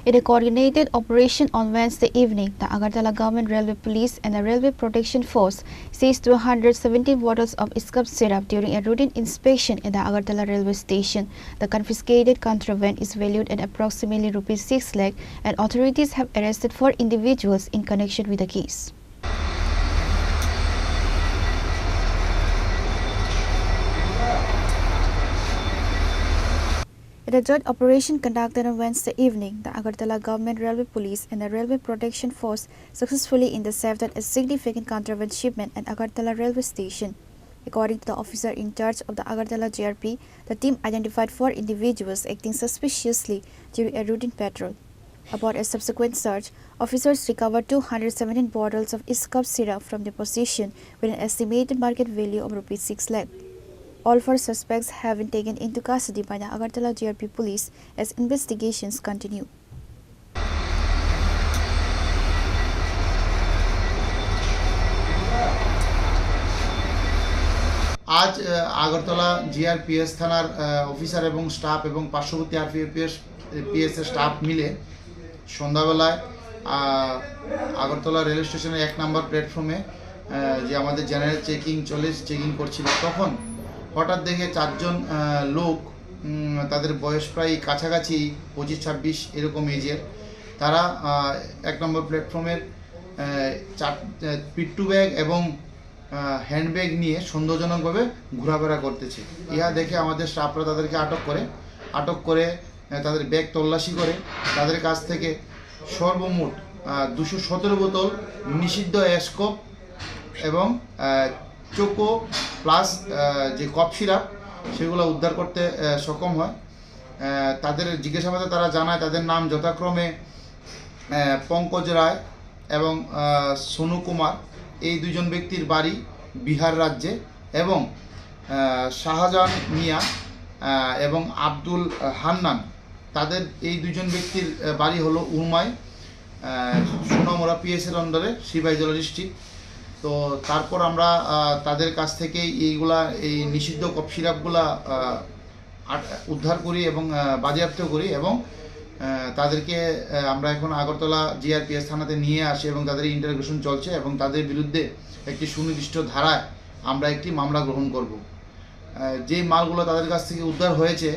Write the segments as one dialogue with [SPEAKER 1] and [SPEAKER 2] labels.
[SPEAKER 1] In a coordinated operation on Wednesday evening, the Agartala Government Railway Police and the Railway Protection Force seized 217 bottles of Iscup syrup during a routine inspection at the Agartala railway station. The confiscated contraband is valued at approximately Rs 6 lakh, and authorities have arrested 4 individuals in connection with the case. In a joint operation conducted on Wednesday evening, the Agartala Government Railway Police and the Railway Protection Force successfully intercepted a significant contraband shipment at Agartala railway station. According to the officer in charge of the Agartala GRP, the team identified 4 individuals acting suspiciously during a routine patrol. Upon a subsequent search, officers recovered 217 bottles of Iscup syrup from the possession with an estimated market value of Rs 6 lakh. All 4 suspects have been taken into custody by the Agartala GRP police as investigations continue.
[SPEAKER 2] आज Agartala GRPS থানার officer এবং staff এবং পার্শ্ববর্তী RPF staff মিলে সন্ধ্যাবেলায় Agartala rail স্টেশনের 1 নম্বর প্ল্যাটফর্মে যে আমাদের জেনারেল চেকিং করছিল, তখন হঠাৎ দেখে 4 জন লোক, তাদের বয়স প্রায় কাছাকাছি 25-26 এরকম এজের, তারা 1 নম্বর প্ল্যাটফর্মের পিট্টু ব্যাগ এবং হ্যান্ডব্যাগ নিয়ে সন্দেহজনকভাবে ঘোরাফেরা করতেছে। ইহা দেখে আমাদের স্টাফরা তাদেরকে আটক করে তাদের ব্যাগ তল্লাশি করে তাদের কাছ থেকে সর্বমোট 217 বোতল নিষিদ্ধ এসকপ এবং চোকো প্লাস যে কফ সিরাপ সেগুলো উদ্ধার করতে সক্ষম হয়। তাদের জিজ্ঞাসাবাদে তারা জানায় তাদের নাম যথাক্রমে পঙ্কজ রায় এবং সোনু কুমার। এই 2 জন ব্যক্তির বাড়ি বিহার রাজ্যে এবং শাহজাহান মিয়া এবং আব্দুল হান্নান, তাদের এই 2 জন ব্যক্তির বাড়ি হলো উরমাই, সোনামুড়া পিএসের আন্ডারে সিপাহীজলা ডিস্ট্রিক্ট। তো তারপর আমরা তাদের কাছ থেকে এই নিষিদ্ধ কফ সিরাপগুলা উদ্ধার করি এবং বাজেয়াপ্ত করি এবং তাদেরকে আমরা এখন আগরতলা জিআরপিএস থানাতে নিয়ে আসি এবং তাদের ইন্টারোগেশন চলছে এবং তাদের বিরুদ্ধে একটি সুনির্দিষ্ট ধারায় আমরা একটি মামলা গ্রহণ করব। যে মালগুলো তাদের কাছ থেকে উদ্ধার হয়েছে,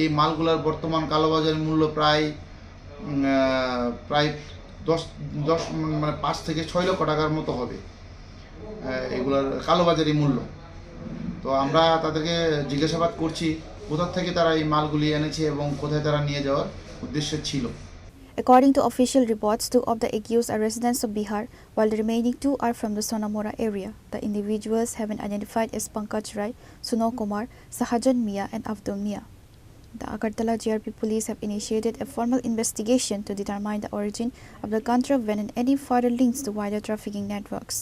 [SPEAKER 2] এই মালগুলোর বর্তমান কালোবাজার মূল্য প্রায় 5 থেকে 6 লক্ষ টাকার মতো হবে এগুলোর কালোবাজারি মূল্য। তো আমরা তাদেরকে জিজ্ঞাসাবাদ করছি কোথা থেকে তারা এই মালগুলি এনেছে এবং কোথায় তারা নিয়ে যাওয়ার উদ্দেশ্য ছিল।
[SPEAKER 1] According to official reports, 2 of the accused are residents of Bihar, while the remaining 2 are from the Sonamora area. The individuals have been identified as Pankaj Rai, Suno Kumar, Sahajan Mia and Abdul Mia. The Agartala GRP police have initiated a formal investigation to determine the origin of the contraband and any further links to wider trafficking networks.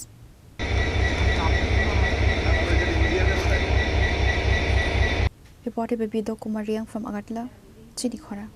[SPEAKER 1] Reported by Bido Kumariang from Agartala, Chinikhora.